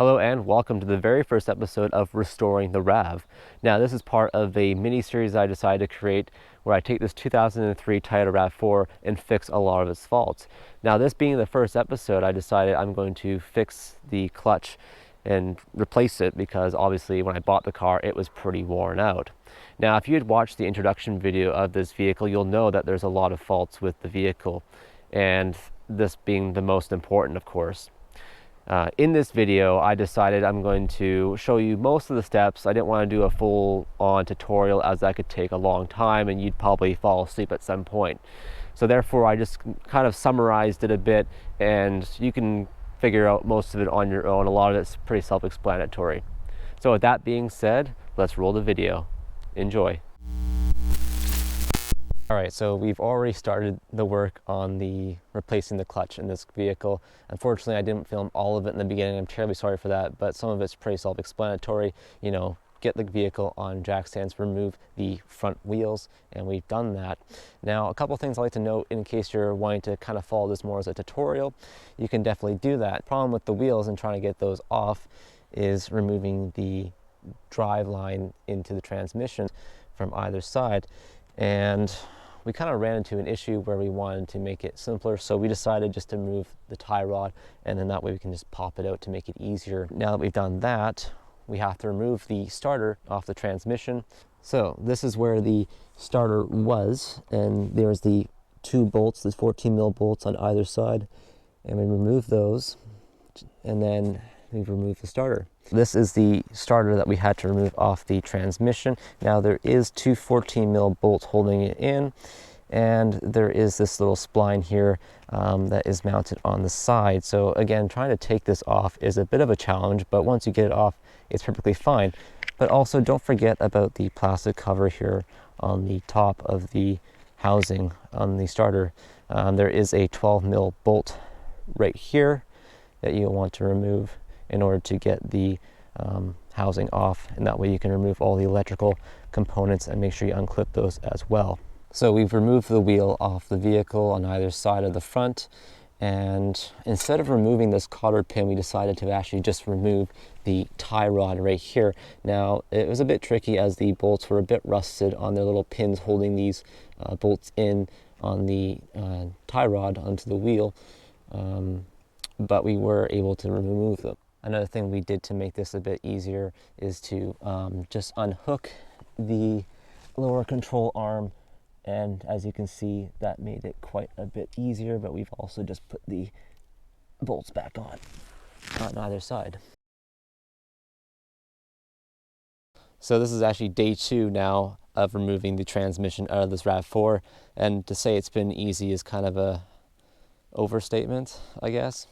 Hello and welcome to the very first episode of Restoring the RAV. Now this is part of a mini-series I decided to create where I take this 2003 Toyota RAV4 and fix a lot of its faults. Now this being the first episode, I decided I'm going to fix the clutch and replace it because obviously when I bought the car it was pretty worn out. Now if you had watched the introduction video of this vehicle, you'll know that there's a lot of faults with the vehicle, and this being the most important, of course. In this video, I decided I'm going to show you most of the steps. I didn't want to do a full-on tutorial as that could take a long time and you'd probably fall asleep at some point. So therefore, I just kind of summarized it a bit, and you can figure out most of it on your own. A lot of it's pretty self-explanatory. So with that being said, let's roll the video. Enjoy. All right, so we've already started the work on the replacing the clutch in this vehicle. Unfortunately, I didn't film all of it in the beginning. I'm terribly sorry for that, but some of it's pretty self-explanatory. You know, get the vehicle on jack stands, remove the front wheels, and we've done that. Now, a couple things I like to note in case you're wanting to kind of follow this more as a tutorial, you can definitely do that. Problem with the wheels and trying to get those off is removing the drive line into the transmission from either side. And we kind of ran into an issue where we wanted to make it simpler, so we decided just to remove the tie rod, and then that way we can just pop it out to make it easier. Now that we've done that, we have to remove the starter off the transmission. So this is where the starter was, and there's the two bolts, the 14 mil bolts on either side, and we remove those, and then we remove the starter. This is the starter that we had to remove off the transmission. Now there is two 14 mil bolts holding it in, and there is this little spline here that is mounted on the side. So again, trying to take this off is a bit of a challenge, but once you get it off, it's perfectly fine. But also don't forget about the plastic cover here on the top of the housing on the starter. There is a 12 mil bolt right here that you'll want to remove in order to get the housing off, and that way you can remove all the electrical components and make sure you unclip those as well. So we've removed the wheel off the vehicle on either side of the front, and instead of removing this cotter pin, we decided to actually just remove the tie rod right here. Now it was a bit tricky as the bolts were a bit rusted on their little pins holding these bolts in on the tie rod onto the wheel, but we were able to remove them. Another thing we did to make this a bit easier is to just unhook the lower control arm, and as you can see, that made it quite a bit easier, but we've also just put the bolts back on either side. So this is actually day 2 now of removing the transmission out of this RAV4, and to say it's been easy is kind of a overstatement, I guess.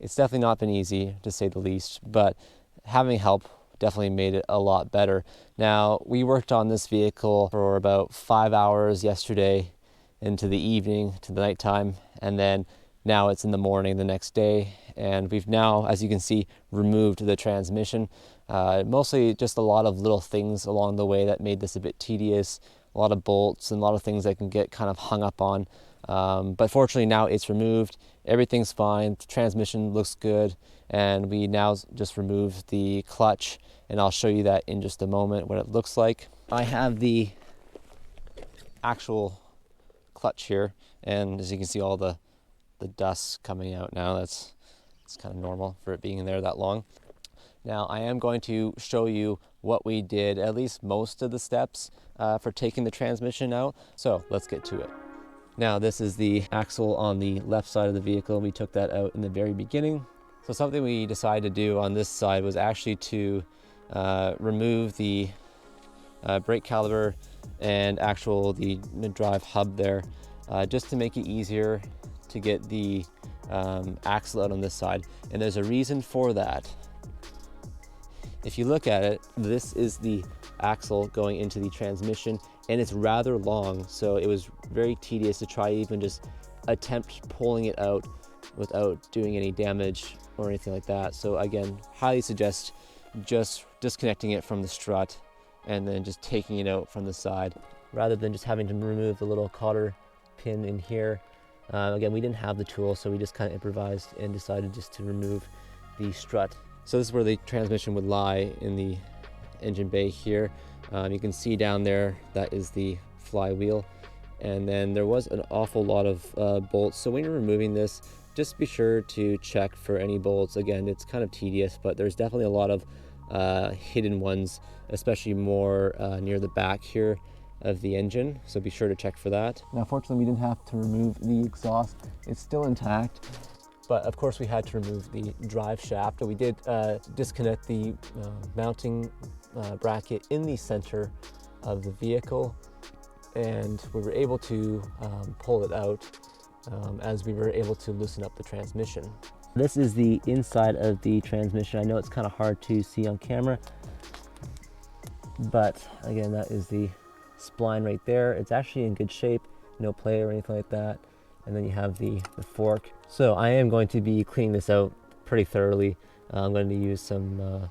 It's definitely not been easy, to say the least, but having help definitely made it a lot better. Now, we worked on this vehicle for about 5 hours yesterday into the evening to the nighttime, and then now it's in the morning the next day, and we've now, as you can see, removed the transmission. Mostly just a lot of little things along the way that made this a bit tedious, a lot of bolts and a lot of things that can get kind of hung up on. But fortunately now it's removed, everything's fine, the transmission looks good, and we now just removed the clutch, and I'll show you that in just a moment what it looks like. I have the actual clutch here, and as you can see all the dust coming out now. It's kind of normal for it being in there that long. Now I am going to show you what we did, at least most of the steps for taking the transmission out, so let's get to it. Now this is the axle on the left side of the vehicle. We took that out in the very beginning. So something we decided to do on this side was actually to remove the brake caliper and the drive hub there, just to make it easier to get the axle out on this side. And there's a reason for that. If you look at it, this is the axle going into the transmission, and it's rather long, so it was very tedious to try even just attempt pulling it out without doing any damage or anything like that. So again, highly suggest just disconnecting it from the strut and then just taking it out from the side rather than just having to remove the little cotter pin in here. Again, we didn't have the tool, so we just kind of improvised and decided just to remove the strut So this is where the transmission would lie in the engine bay here. You can see down there, that is the flywheel. And then there was an awful lot of bolts. So when you're removing this, just be sure to check for any bolts. Again, it's kind of tedious, but there's definitely a lot of hidden ones, especially more near the back here of the engine. So be sure to check for that. Now, fortunately, we didn't have to remove the exhaust. It's still intact. But of course we had to remove the drive shaft. We did disconnect the mounting bracket in the center of the vehicle, and we were able to pull it out as we were able to loosen up the transmission. This is the inside of the transmission. I know it's kind of hard to see on camera, but again, that is the spline right there. It's actually in good shape, no play or anything like that. And then you have the fork. So I am going to be cleaning this out pretty thoroughly. I'm going to use some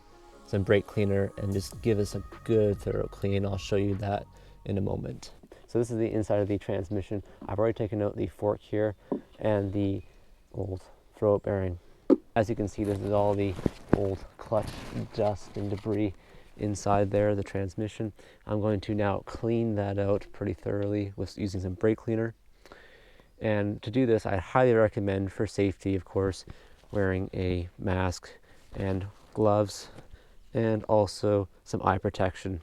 brake cleaner and just give us a good thorough clean. I'll show you that in a moment. So this is the inside of the transmission. I've already taken out the fork here and the old throw-out bearing. As you can see, this is all the old clutch dust and debris inside there, the transmission. I'm going to now clean that out pretty thoroughly with using some brake cleaner. And to do this, I highly recommend, for safety, of course, wearing a mask and gloves and also some eye protection.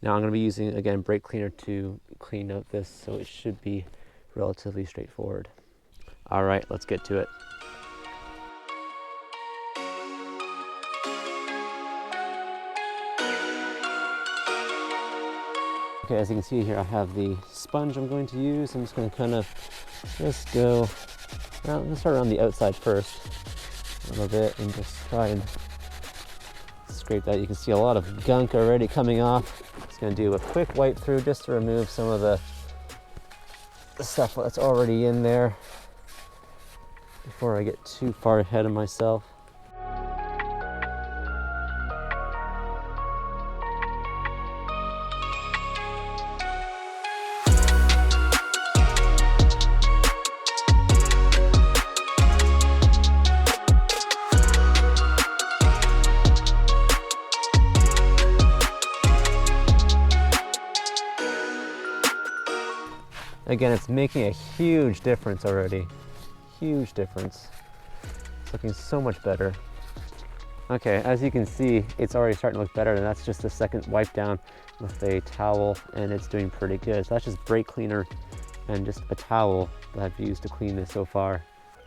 Now I'm going to be using, again, brake cleaner to clean out this, so it should be relatively straightforward. All right, let's get to it. Okay, as you can see here, I have the sponge I'm going to use. I'm just going to kind of just go around. I'm going to start around the outside first a little bit and just try and scrape that. You can see a lot of gunk already coming off. Just going to do a quick wipe through just to remove some of the stuff that's already in there before I get too far ahead of myself. Again, it's making a huge difference already. Huge difference. It's looking so much better. Okay, as you can see, it's already starting to look better, and that's just the second wipe down with a towel, and it's doing pretty good. So that's just brake cleaner and just a towel that I've used to clean this so far.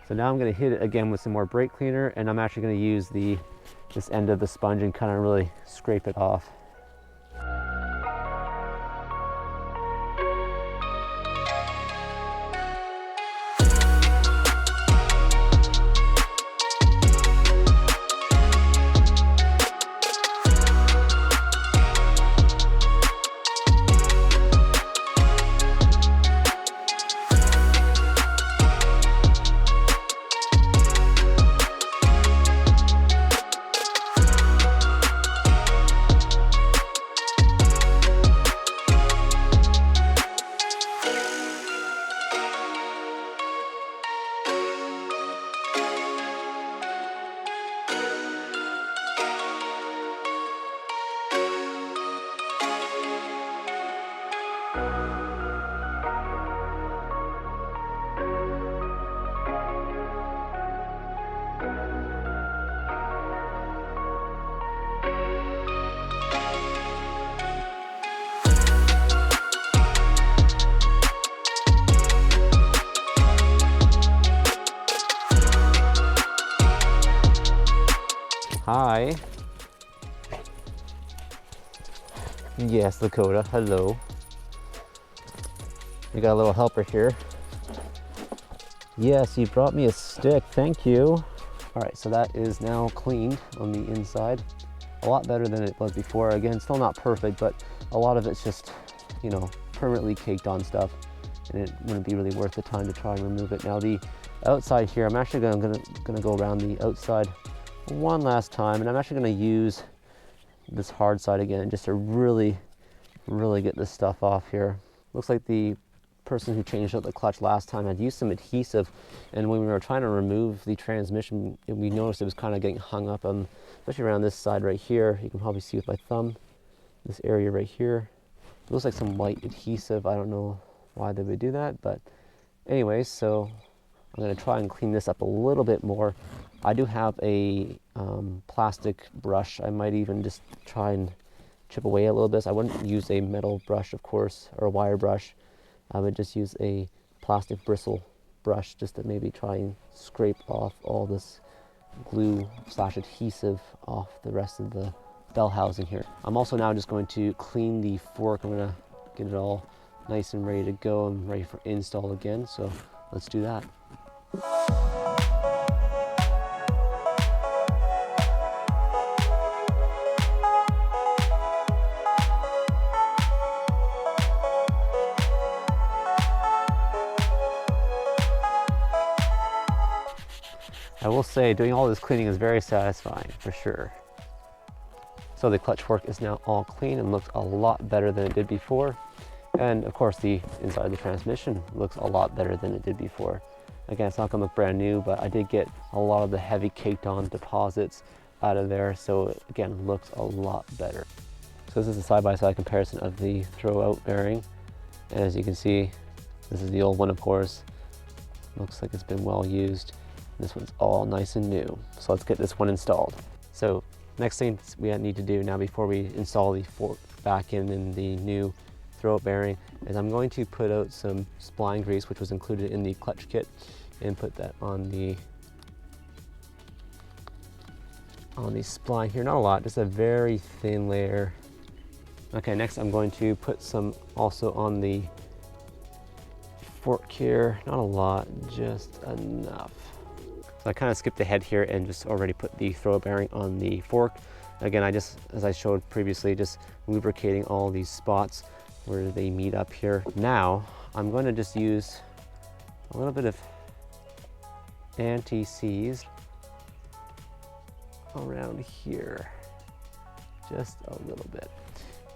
So now I'm going to hit it again with some more brake cleaner, and I'm actually going to use this end of the sponge and kind of really scrape it off. Hi. Yes, Lakota, hello. We got a little helper here. Yes, you brought me a stick, thank you. All right, so that is now cleaned on the inside. A lot better than it was before. Again, still not perfect, but a lot of it's just, you know, permanently caked on stuff, and it wouldn't be really worth the time to try and remove it. Now the outside here, I'm actually gonna go around the outside one last time, and I'm actually going to use this hard side again just to really get this stuff off here. Looks like the person who changed out the clutch last time had used some adhesive, and when we were trying to remove the transmission, we noticed it was kind of getting hung up on, especially around this side right here. You can probably see with my thumb, this area right here. It looks like some white adhesive. I don't know why they would do that, but anyways, so I'm going to try and clean this up a little bit more. I do have a plastic brush. I might even just try and chip away a little bit. So I wouldn't use a metal brush, of course, or a wire brush. I would just use a plastic bristle brush just to maybe try and scrape off all this glue / adhesive off the rest of the bell housing here. I'm also now just going to clean the fork. I'm going to get it all nice and ready to go and ready for install again. So let's do that. I will say doing all this cleaning is very satisfying for sure. So the clutch fork is now all clean and looks a lot better than it did before. And of course the inside of the transmission looks a lot better than it did before. Again, it's not gonna look brand new, but I did get a lot of the heavy caked on deposits out of there. So again, it looks a lot better. So this is a side-by-side comparison of the throw-out bearing. And as you can see, this is the old one, of course. Looks like it's been well used. This one's all nice and new. So let's get this one installed. So next thing we need to do now before we install the fork back in the new throw-out bearing is I'm going to put out some spline grease, which was included in the clutch kit, and put that on the spline here. Not a lot, just a very thin layer. Okay, next I'm going to put some also on the fork here. Not a lot, just enough. So I kind of skipped ahead here and just already put the throw bearing on the fork. Again, I just, as I showed previously, just lubricating all these spots where they meet up here. Now, I'm going to just use a little bit of anti-seize around here. Just a little bit.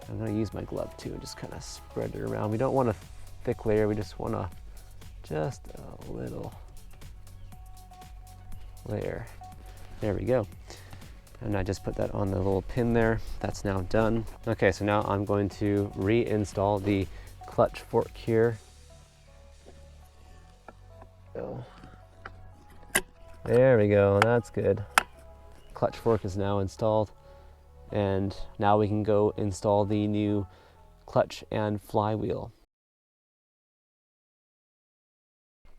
I'm going to use my glove too and just kind of spread it around. We don't want a thick layer, we just want just a little layer. There we go. And I just put that on the little pin there. That's now done. Okay, so now I'm going to reinstall the clutch fork here. There we go, that's good. Clutch fork is now installed. And now we can go install the new clutch and flywheel.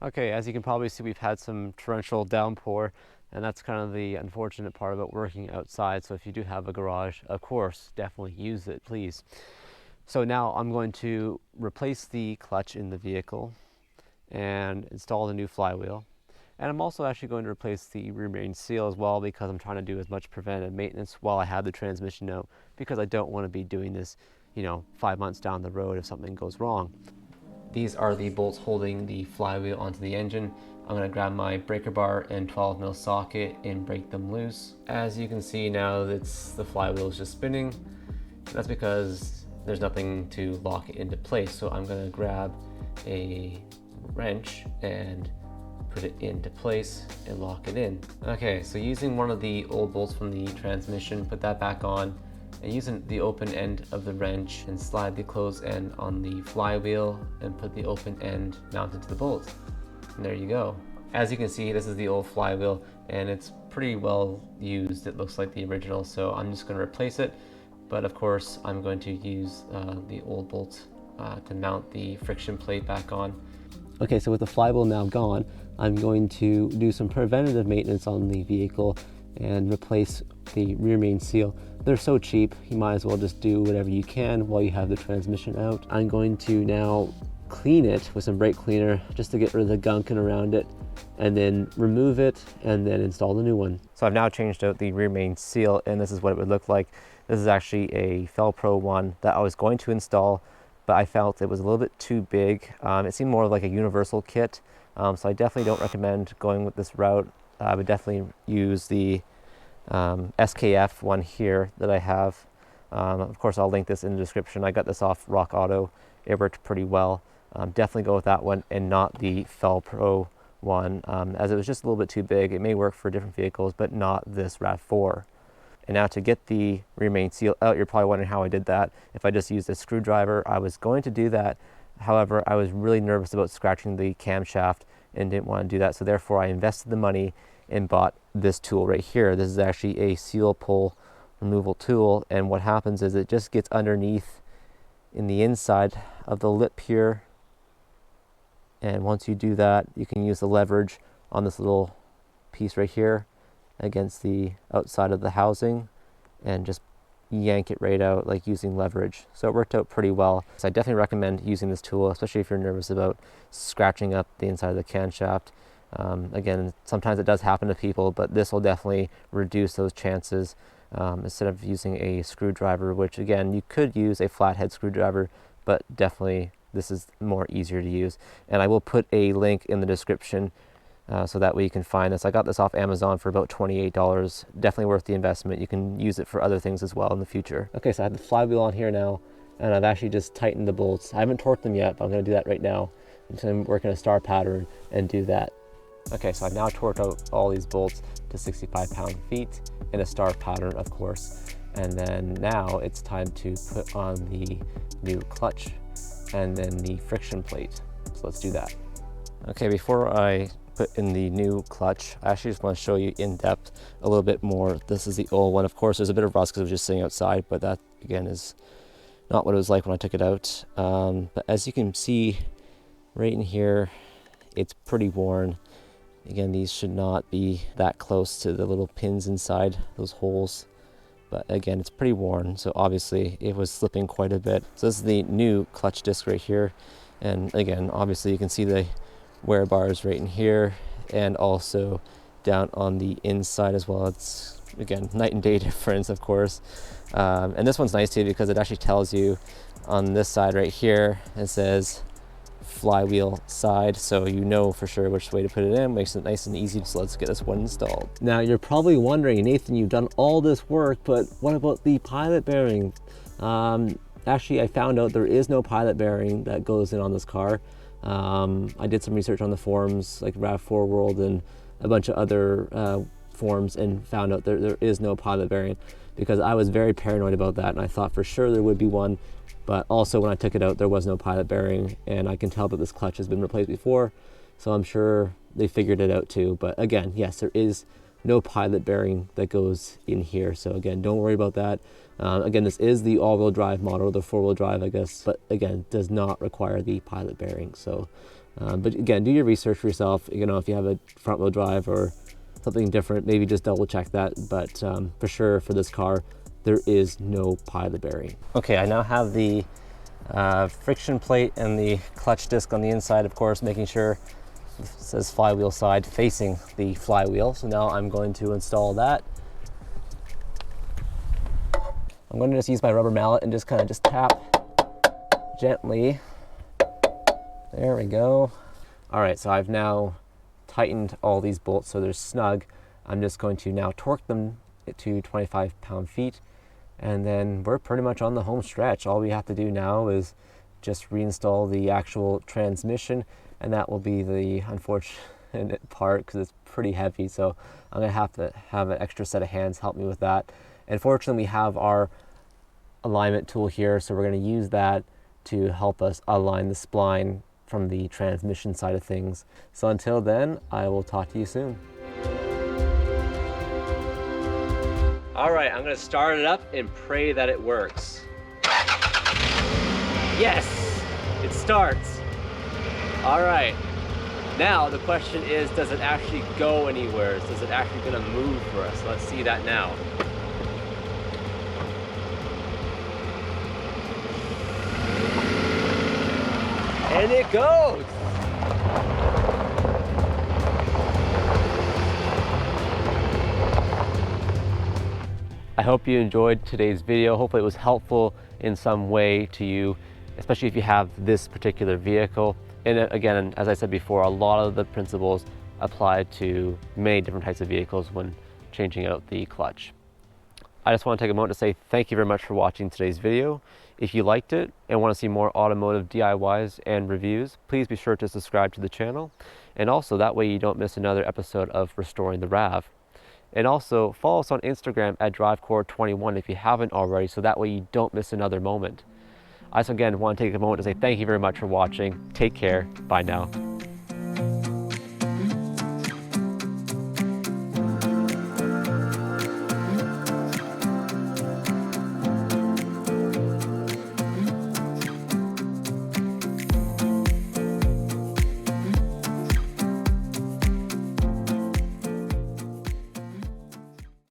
Okay, as you can probably see, we've had some torrential downpour, and that's kind of the unfortunate part about working outside. So if you do have a garage, of course, definitely use it, please. So now I'm going to replace the clutch in the vehicle and install the new flywheel. And I'm also actually going to replace the rear main seal as well, because I'm trying to do as much preventive maintenance while I have the transmission out, because I don't want to be doing this, 5 months down the road if something goes wrong. These are the bolts holding the flywheel onto the engine. I'm going to grab my breaker bar and 12mm socket and break them loose. As you can see now, the flywheel is just spinning. That's because there's nothing to lock it into place. So I'm going to grab a wrench and put it into place and lock it in. Okay, so using one of the old bolts from the transmission, put that back on, and using the open end of the wrench and slide the closed end on the flywheel and put the open end mounted to the bolt. And there you go. As you can see, this is the old flywheel and it's pretty well used. It looks like the original, so I'm just going to replace it. But of course, I'm going to use the old bolt to mount the friction plate back on. Okay, so with the flywheel now gone, I'm going to do some preventative maintenance on the vehicle and replace the rear main seal. They're so cheap, you might as well just do whatever you can while you have the transmission out. I'm going to now clean it with some brake cleaner just to get rid of the gunk and around it, and then remove it and then install the new one. So I've now changed out the rear main seal, and this is what it would look like. This is actually a Felpro one that I was going to install, but I felt it was a little bit too big. It seemed more like a universal kit, so I definitely don't recommend going with this route. I would definitely use the SKF one here that I have. Of course, I'll link this in the description. I got this off Rock Auto. It worked pretty well. definitely go with that one and not the Fel Pro one, as it was just a little bit too big. It may work for different vehicles, but not this RAV4. And now to get the remain seal out, you're probably wondering how I did that. If I just used a screwdriver, I was going to do that. However, I was really nervous about scratching the camshaft and didn't want to do that. So therefore I invested the money and bought this tool right here. This is actually a seal pull removal tool. And what happens is it just gets underneath in the inside of the lip here. And once you do that, you can use the leverage on this little piece right here against the outside of the housing and just yank it right out, like using leverage. So it worked out pretty well. So I definitely recommend using this tool, especially if you're nervous about scratching up the inside of the camshaft. Again, sometimes it does happen to people, but this will definitely reduce those chances instead of using a screwdriver, which again, you could use a flathead screwdriver, but definitely this is more easier to use. And I will put a link in the description so that way you can find this. I got this off Amazon for about $28. Definitely worth the investment. You can use it for other things as well in the future. Okay, so I have the flywheel on here now, and I've actually just tightened the bolts. I haven't torqued them yet, but I'm gonna do that right now. So I'm working a star pattern and do that. Okay, so I've now torqued out all these bolts to 65 pound-feet in a star pattern, of course. And then now it's time to put on the new clutch and then the friction plate. So let's do that. Okay, before I put in the new clutch, I actually just want to show you in depth a little bit more. This is the old one. Of course, there's a bit of rust because it was just sitting outside, but that again is not what it was like when I took it out. But as you can see right in here, it's pretty worn. Again, these should not be that close to the little pins inside those holes. But again, it's pretty worn, so obviously it was slipping quite a bit. So this is the new clutch disc right here. And again, obviously you can see the wear bars right in here and also down on the inside as well. It's, again, night and day difference, of course. And this one's nice too because it actually tells you on this side right here, it says flywheel side, so you know for sure which way to put it in. Makes it nice and easy. So let's get this one installed. Now you're probably wondering, Nathan, you've done all this work, but what about the pilot bearing? Actually, I found out there is no pilot bearing that goes in on this car. I did some research on the forums like RAV4 World and a bunch of other forums and found out there is no pilot bearing, because I was very paranoid about that and I thought for sure there would be one. But also when I took it out, there was no pilot bearing, and I can tell that this clutch has been replaced before, so I'm sure they figured it out too. But again, yes, there is no pilot bearing that goes in here. So again, don't worry about that. Again, this is the all-wheel drive model, the four-wheel drive, I guess, but again, does not require the pilot bearing. So, but again, do your research for yourself. You know, if you have a front-wheel drive or something different, maybe just double check that. But for sure, for this car, there is no pilot bearing. Okay, I now have the friction plate and the clutch disc on the inside, of course, making sure it says flywheel side facing the flywheel. So now I'm going to install that. I'm going to just use my rubber mallet and just kind of just tap gently. There we go. All right, so I've now tightened all these bolts so they're snug. I'm just going to now torque them to 25 pound-feet. And then we're pretty much on the home stretch. All we have to do now is just reinstall the actual transmission, and that will be the unfortunate part because it's pretty heavy. So I'm gonna have to have an extra set of hands help me with that. And fortunately, we have our alignment tool here, so we're gonna use that to help us align the spline from the transmission side of things. So until then, I will talk to you soon. All right, I'm gonna start it up and pray that it works. Yes, it starts. All right, now the question is, does it actually go anywhere? Is it actually gonna move for us? Let's see that now. And it goes. I hope you enjoyed today's video. Hopefully it was helpful in some way to you, especially if you have this particular vehicle. And again, as I said before, a lot of the principles apply to many different types of vehicles when changing out the clutch. I just want to take a moment to say thank you very much for watching today's video. If you liked it and want to see more automotive DIYs and reviews, please be sure to subscribe to the channel. And also that way you don't miss another episode of Restoring the RAV. And also follow us on Instagram at DriveCore21 if you haven't already, so that way you don't miss another moment. I just again want to take a moment to say thank you very much for watching. Take care. Bye now.